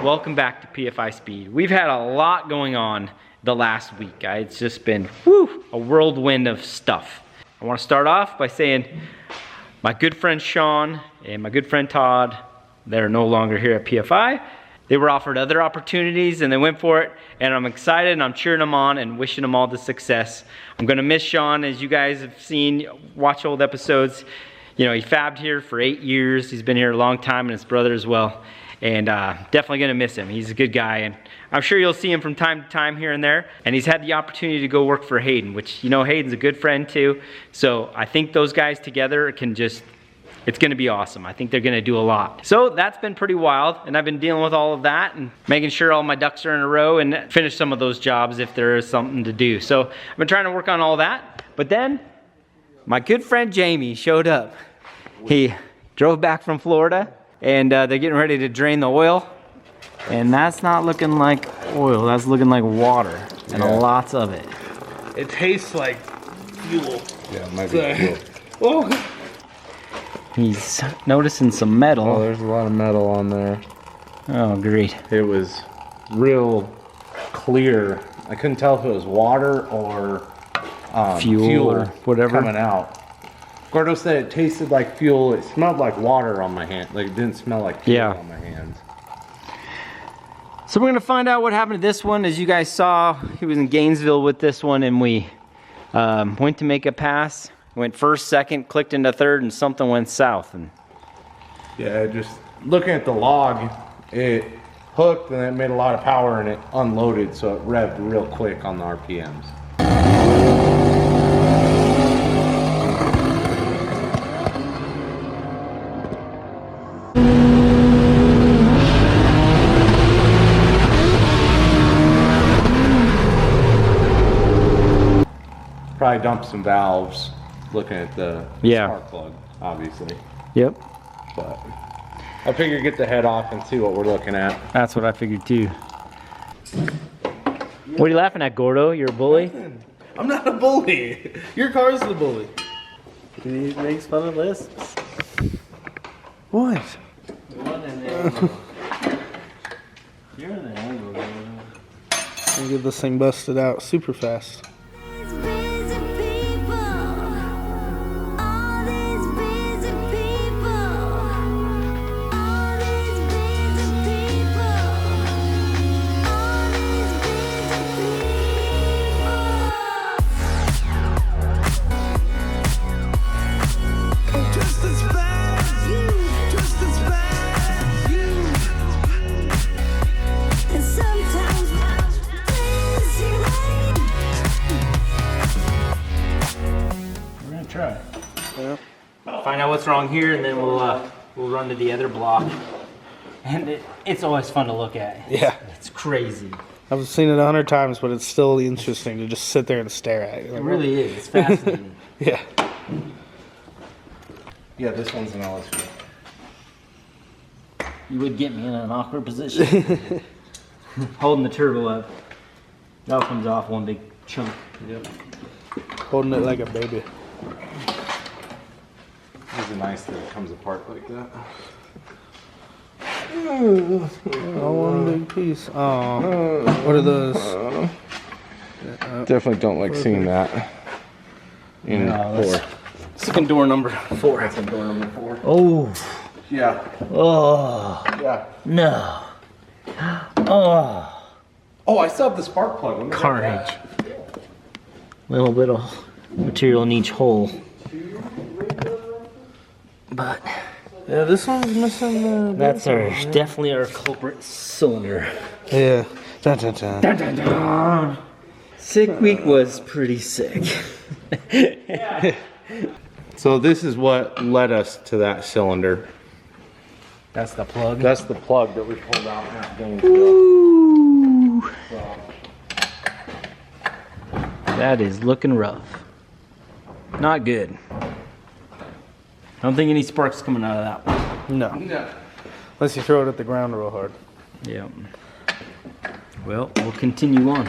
welcome back to PFI Speed. We've had a lot going on the last week. It's just been, a whirlwind of stuff. I want to start off by saying my good friend Sean and my good friend Todd, they're no longer here at PFI. They were offered other opportunities and they went for it, and I'm excited and I'm cheering them on and wishing them all the success. I'm gonna miss Sean, as you guys have seen, watch old episodes. You know, he fabbed here for 8 years. He's been here a long time, and his brother as well. And definitely gonna miss him. He's a good guy, and I'm sure you'll see him from time to time here and there. And he's had the opportunity to go work for Hayden, which, you know, Hayden's a good friend too. So I think those guys together can just, it's gonna be awesome. I think they're gonna do a lot. So that's been pretty wild, and I've been dealing with all of that and making sure all my ducks are in a row and finish some of those jobs if there is something to do. So I've been trying to work on all that, but then my good friend Jamie showed up. He drove back from Florida, and they're getting ready to drain the oil, and that's not looking like oil, that's looking like water, and lots of it. It tastes like fuel. Yeah, it might be fuel. Oh. He's noticing some metal. Oh, there's a lot of metal on there. Oh, great. It was real clear. I couldn't tell if it was water or fuel or whatever coming out. Gordo said it tasted like fuel. It smelled like water on my hand. Like, it didn't smell like fuel on my hands. So we're gonna find out what happened to this one. As you guys saw, he was in Gainesville with this one, and we went to make a pass. Went first, second, clicked into third, and something went south. And yeah, just looking at the log, it hooked and it made a lot of power and it unloaded, so it revved real quick on the RPMs. Probably dumped some valves. Looking at the spark plug, obviously. Yep. But I figured get the head off and see what we're looking at. That's what I figured too. What are you laughing at, Gordo? You're a bully? I'm not a bully. Your car's the bully. He makes fun of lisps. What? You're in the angle. I'll get this thing busted out super fast. Find out what's wrong here, and then we'll run to the other block. And it's always fun to look at. Yeah. It's crazy. I've seen it 100 times, but it's still interesting to just sit there and stare at it. It really is. It's fascinating. Yeah. Yeah, this one's an LSU. You would get me in an awkward position. Holding the turbo up. That comes off one big chunk. Yep. Holding it like a baby. It's nice that it comes apart like that. Oh, one big piece. Oh, what are those? Definitely don't like seeing that. In four. Second door number 4. That's in door number 4. Oh. Yeah. Oh. Yeah. No. Oh. Oh, I still have the spark plug. Let me Carnage. Little bit of material in each hole. But Yeah, this one's missing the... that's definitely our culprit cylinder. Yeah. Dun, dun, dun. Dun, dun, dun. Sick week was pretty sick. So this is what led us to that cylinder. That's the plug. That's the plug that we pulled out at Gainesville. Ooh. That is looking rough. Not good. I don't think any sparks coming out of that one. No. No. Unless you throw it at the ground real hard. Yeah. Well, we'll continue on.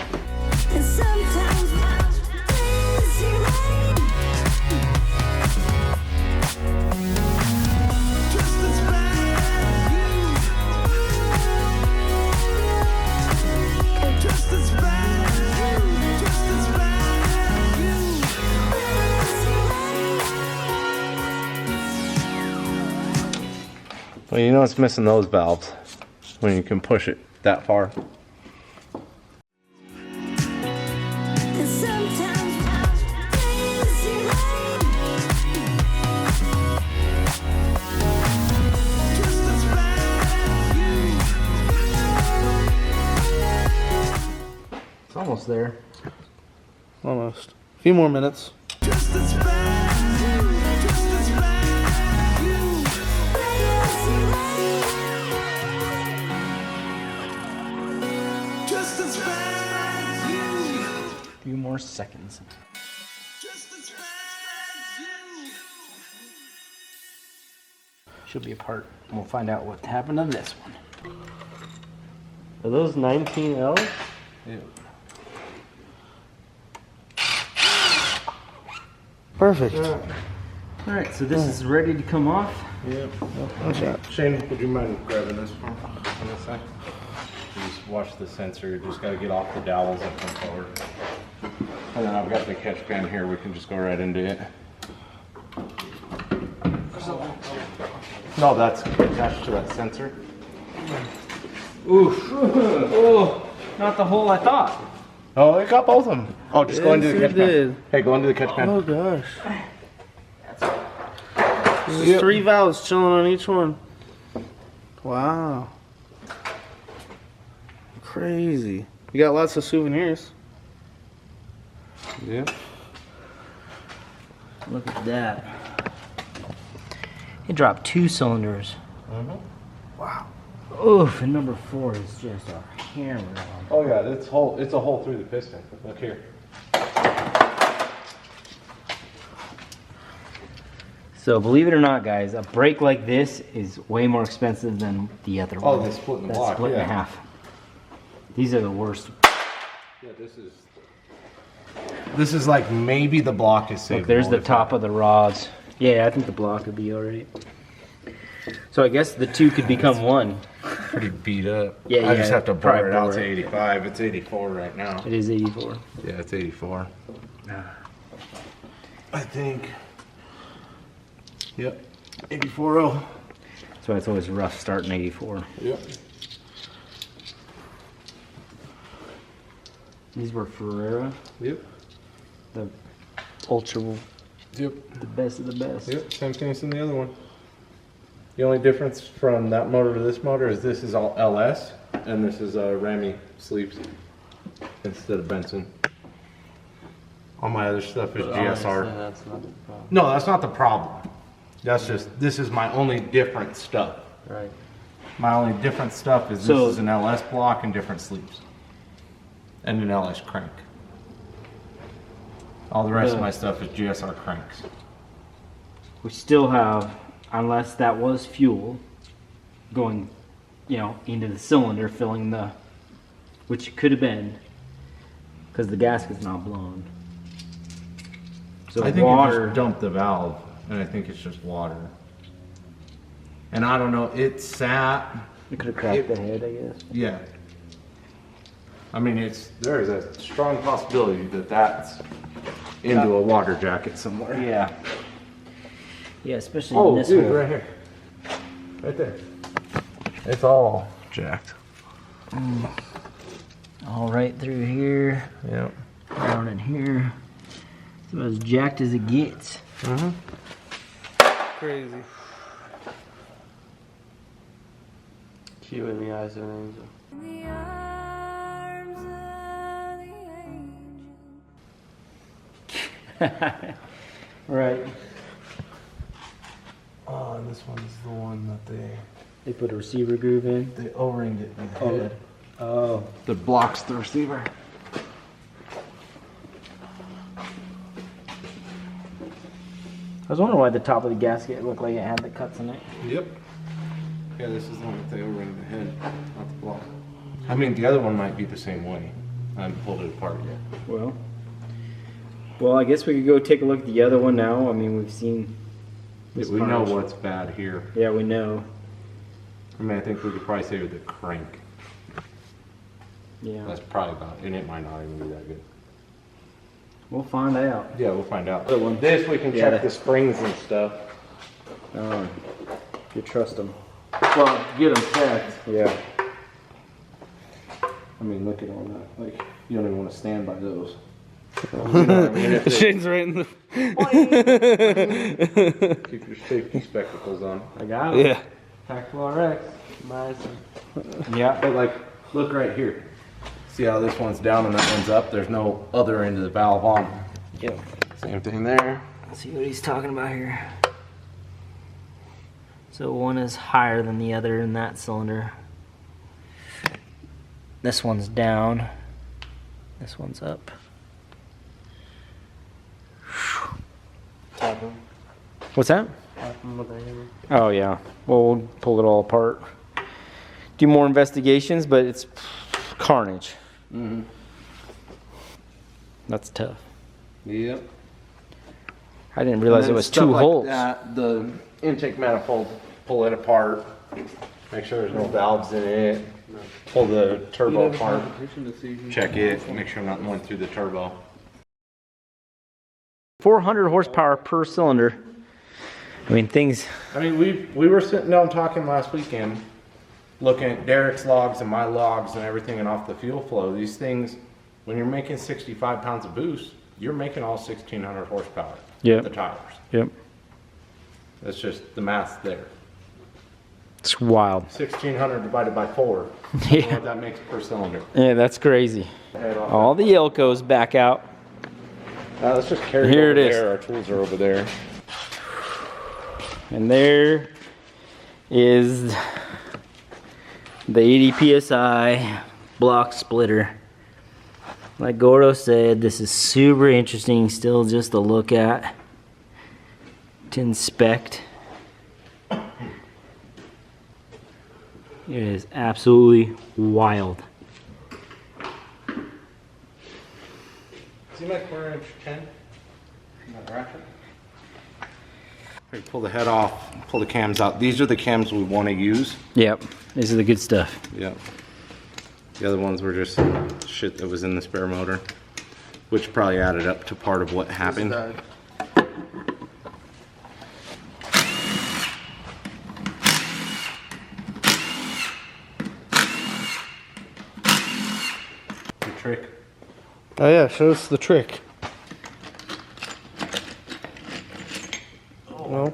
Well, you know it's missing those valves when you can push it that far. It's almost there. Almost. A few more minutes. Few more seconds. Should be a part. We'll find out what happened to this one. Are those 19L? Yeah. Perfect. Alright, so this is ready to come off. Yep. Watch out. Shane, would you mind grabbing this for me on this side? Just watch the sensor. You just got to get off the dowels and come forward. And then I've got the catch pan here. We can just go right into it. No, that's attached to that sensor. Oof. Oh, not the hole I thought. Oh, it got both of them. Oh, just go Yes, into the it catch pan. did. Hey, go into the catch pan. Oh gosh. There's 3 valves chilling on each one. Wow. Crazy. You got lots of souvenirs. Yeah. Look at that. It dropped 2 cylinders. Wow. Oof, and number 4 is just a hammer on. Oh yeah, it's a hole through the piston. Look here. So believe it or not, guys, a brake like this is way more expensive than the other one. Oh, the split in the That's block, split in yeah. half. These are the worst. Yeah, this is like maybe the block is saved. Look, there's the top of the rods. Yeah, I think the block would be alright. So I guess the 2 could become 1. Pretty beat up. Yeah, I just yeah, have to probably bore it out bore to it. 85. It's 84 right now. It is 84. Yeah, it's 84. I think. Yep. 84.0. That's why it's always rough starting 84. Yep. These were Ferrera, Yep. the ultra, Yep. the best of the best. Yep. Same thing as in the other one. The only difference from that motor to this motor is this is all LS and this is Ramy sleeves instead of Benson. All my other stuff is GSR. That's not the problem. No, that's not the problem. That's just, this is my only different stuff. Right. My only different stuff is So- this is an LS block and different sleeves. And an LS crank. All the rest of my stuff is GSR cranks. We still have, unless that was fuel, going, you know, into the cylinder, filling the, which it could have been, because the gasket's not blown. So I think it water. just dumped the valve, and I think it's just water. And I don't know, it sat, It could have cracked the head, I guess. yeah. I mean, there is a strong possibility that that's into a water jacket somewhere. Yeah. Yeah, especially in Oh, this dude, hole. right here. Right there. It's all jacked. All right through here, Yep. down in here. It's about as jacked as it gets. Crazy. Q in the eyes of an angel. In the arms of the angel. Right. Oh, and this one's the one that They put a receiver groove in. they O-ringed it in the Oh. head. Oh. That blocks the receiver. I was wondering why the top of the gasket looked like it had the cuts in it. Yep. Yeah, this is the one that they O-ringed the head, not the block. I mean, the other one might be the same way. I haven't pulled it apart yet. Well, I guess we could go take a look at the other one now. I mean, we've seen. this We know carnage. what's bad here. Yeah, we know. I mean, I think we could probably save the crank. Yeah. That's probably about, and it might not even be that good. We'll find out. Yeah, we'll find out. Other one. This we can Yeah. check the springs and stuff. You trust them. Well, get them checked. Yeah. I mean, look at all that. Like, you don't even want to stand by those. You know what I mean? Shane's right in the. Keep your safety spectacles on. I got it. Yeah. Tactical RX. Nice. Yeah. But like, look right here. See how this one's down and that one's up? There's no other end of the valve on. Yep. Same thing there. Let's see what he's talking about here. So one is higher than the other in that cylinder. This one's down. This one's up. What's that? Oh yeah. Well, we'll pull it all apart. Do more investigations, but it's carnage. Mm-hmm. That's tough. Yep. I didn't realize it was two holes. That, the intake manifold, pull it apart. Make sure there's no valves in it. Pull the turbo apart. Check it. Make sure nothing went through the turbo. 400 horsepower per cylinder. I mean, things. I mean, we were sitting down talking last weekend, looking at Derek's logs and my logs and everything and off the fuel flow. These things, when you're making 65 pounds of boost, you're making all 1,600 horsepower. Yep. The tires. Yep. That's just the math there. It's wild. 1,600 divided by 4. Yeah. What that makes per cylinder. Yeah, that's crazy. All the Yelcos back out. Let's just carry Here it over it is. there. Our tools are over there. And there is the 80 PSI block splitter. Like Gordo said, this is super interesting still just to look at, to inspect. It is absolutely wild. See my 1/4" 10? That ratchet? Pull the head off, pull the cams out. These are the cams we want to use. Yep, this is the good stuff. Yep. The other ones were just shit that was in the spare motor, which probably added up to part of what happened. The trick. Oh yeah, show us the trick. No.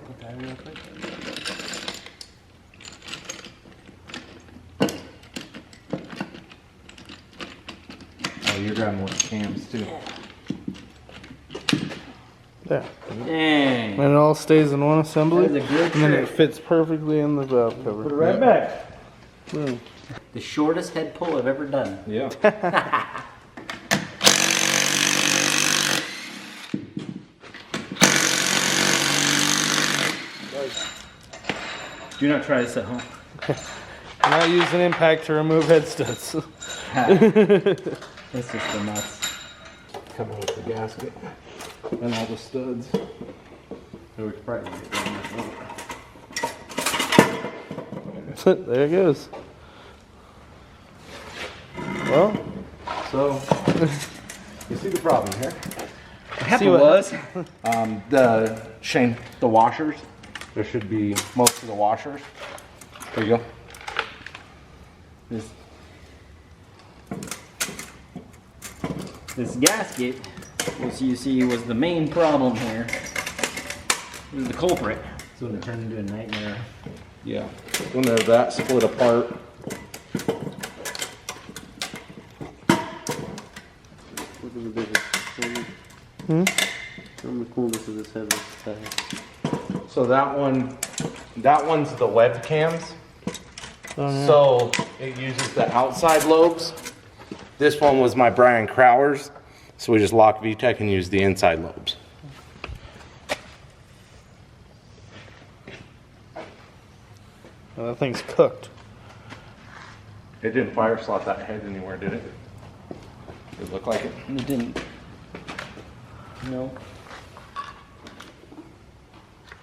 Oh, you're grabbing with the cams too. There. Dang. And it all stays in one assembly. That is a good and then it trick. fits perfectly in the valve cover. Put it right back. Boom. The shortest head pull I've ever done. Yeah. Do not try this at home. Not use an impact to remove head studs. It's just the nuts. Coming with the gasket and all the studs. So we could probably get down that There it goes. Well, So, you see the problem here? What happened what- was, Shane, the washers. There should be most of the washers. There you go. this gasket, which you see was the main problem here, was the culprit. So it turned into a nightmare. Yeah. When they're that split apart. Look at the difference. On the coolness of this head is tight. So that one's the webbed cams. oh, yeah. So it uses the outside lobes. This one was my Brian Crowers. So we just lock VTEC and use the inside lobes. Well, that thing's cooked. It didn't fire slot that head anywhere, did it? Did it look like it? It didn't. No.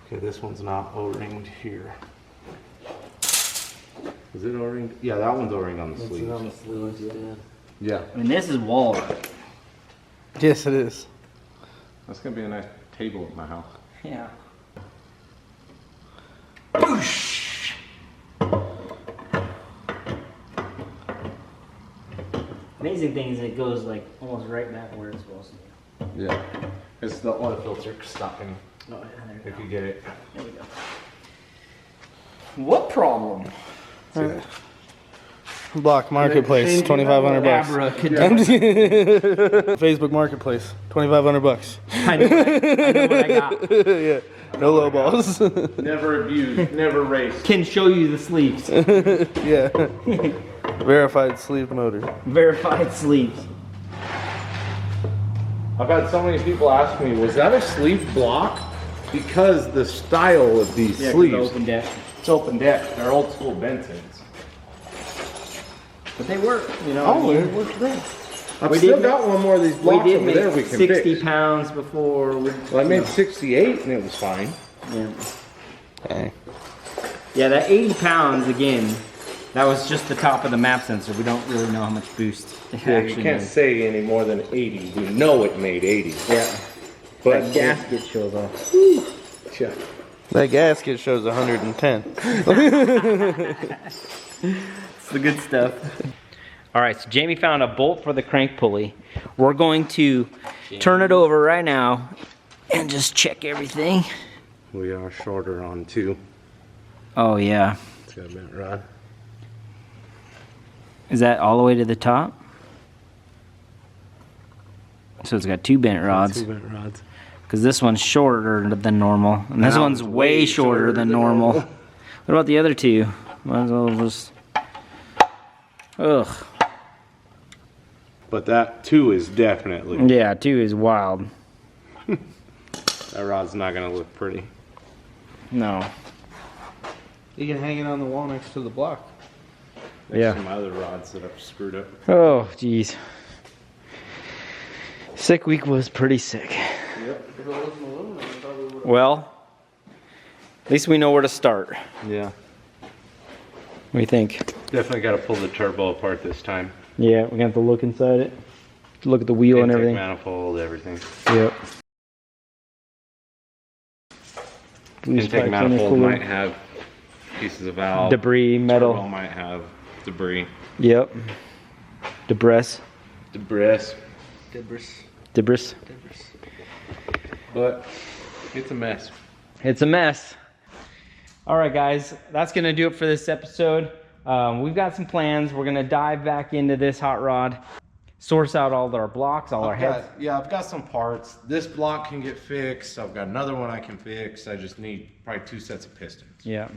Okay, this one's not O-ringed here. Is it O-ringed? Yeah, that one's O-ringed on the sleeves. On the sleeves, yeah. Yeah, I mean, this is wall. Yes, it is. that's gonna be a nice table at my house. Yeah. Amazing thing is it goes like almost right back where it's supposed to be. Yeah. It's the oil filter stopping. Oh, yeah, there If you get it. There we go. What problem? Block Marketplace, 2,500 bucks. Facebook Marketplace, 2,500 bucks. I know what I got. Yeah, no low balls. Never abused, never raced. Can show you the sleeves. Yeah. Verified sleeve motor. Verified sleeves. I've had so many people ask me, was that a sleeve block? Because the style of these sleeves. Open deck. It's open deck. They're old school Bensons. But they work, you know. Oh, it works great. I've We still did got one more of these We blocks did over make there we can 60 fix. pounds before. Well, I made 68 and it was fine. Yeah. Hey. Yeah, that 80 pounds again. That was just the top of the map sensor. We don't really know how much boost it Yeah, you actually can't made. say any more than 80. We know it made 80. Yeah. But That gasket shows off. Yeah. That gasket shows 110. It's the good stuff. All right, so Jamie found a bolt for the crank pulley. We're going to turn it over right now and just check everything. We are shorter on 2. Oh yeah. It's got a bent rod. Is that all the way to the top? So it's got 2 bent rods. 2 bent rods. Because this one's shorter than normal. And this That one's one's way way shorter shorter than than normal. normal. What about the other 2? Might as well just... Ugh. But that 2 is definitely. Yeah, 2 is wild. That rod's not going to look pretty. No. You can hang it on the wall next to the block. There's Yeah. some other rods that I've screwed up. Oh, jeez. Sick week was pretty sick. Well, at least we know where to start. Yeah. What do you think? Definitely got to pull the turbo apart this time. Yeah, we're gonna have to look inside it. Look at the wheel and Intake everything. manifold, everything. Yep. Intake manifold might have pieces of valve. debris, metal. Turbo might have debris. Yep. Debris. Debris. Debris. But it's a mess. It's a mess. All right, guys, that's gonna do it for this episode. We've got some plans. We're gonna dive back into this hot rod, source out all our blocks, all our heads. I've got some parts. This block can get fixed. I've got another one I can fix. I just need probably 2 sets of pistons. Yeah.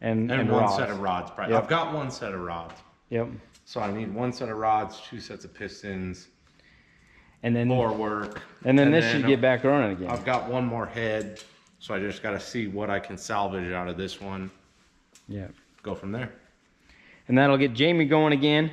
And one rods. set of rods. Probably. Yep. I've got 1 set of rods. Yep. So I need 1 set of rods, 2 sets of pistons, And then more work. and then this should get back running again. I've got 1 more head. So I just got to see what I can salvage out of this one. Yeah. Go from there. And that'll get Jamie going again.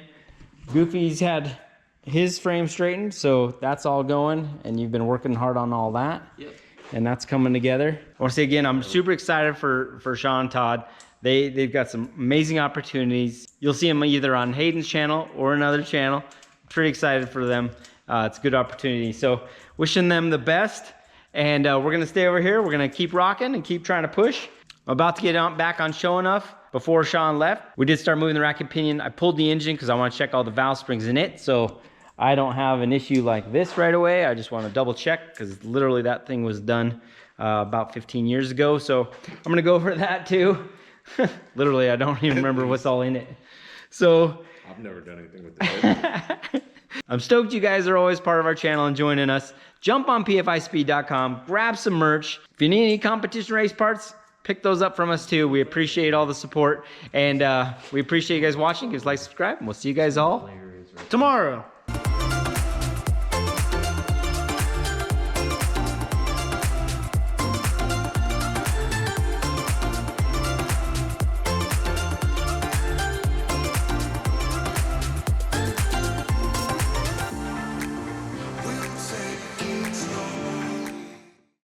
Goofy's had his frame straightened, so that's all going, and you've been working hard on all that. Yep. And that's coming together. I want to say again, I'm super excited for Sean and Todd. They've got some amazing opportunities. You'll see them either on Hayden's channel or another channel. Pretty excited for them. It's a good opportunity. So wishing them the best. And we're gonna stay over here. We're gonna keep rocking and keep trying to push. I'm about to get back on Sho'nuff before Sean left. We did start moving the racket pinion. I pulled the engine because I want to check all the valve springs in it. So I don't have an issue like this right away. I just want to double check because literally that thing was done about 15 years ago. So I'm gonna go over that too. Literally, I don't even remember what's all in it. So I've never done anything with that. I'm stoked you guys are always part of our channel and joining us. Jump on pfispeed.com, grab some merch. If you need any competition race parts, pick those up from us too. We appreciate all the support, and we appreciate you guys watching. Give us a like, subscribe, and we'll see you guys all tomorrow.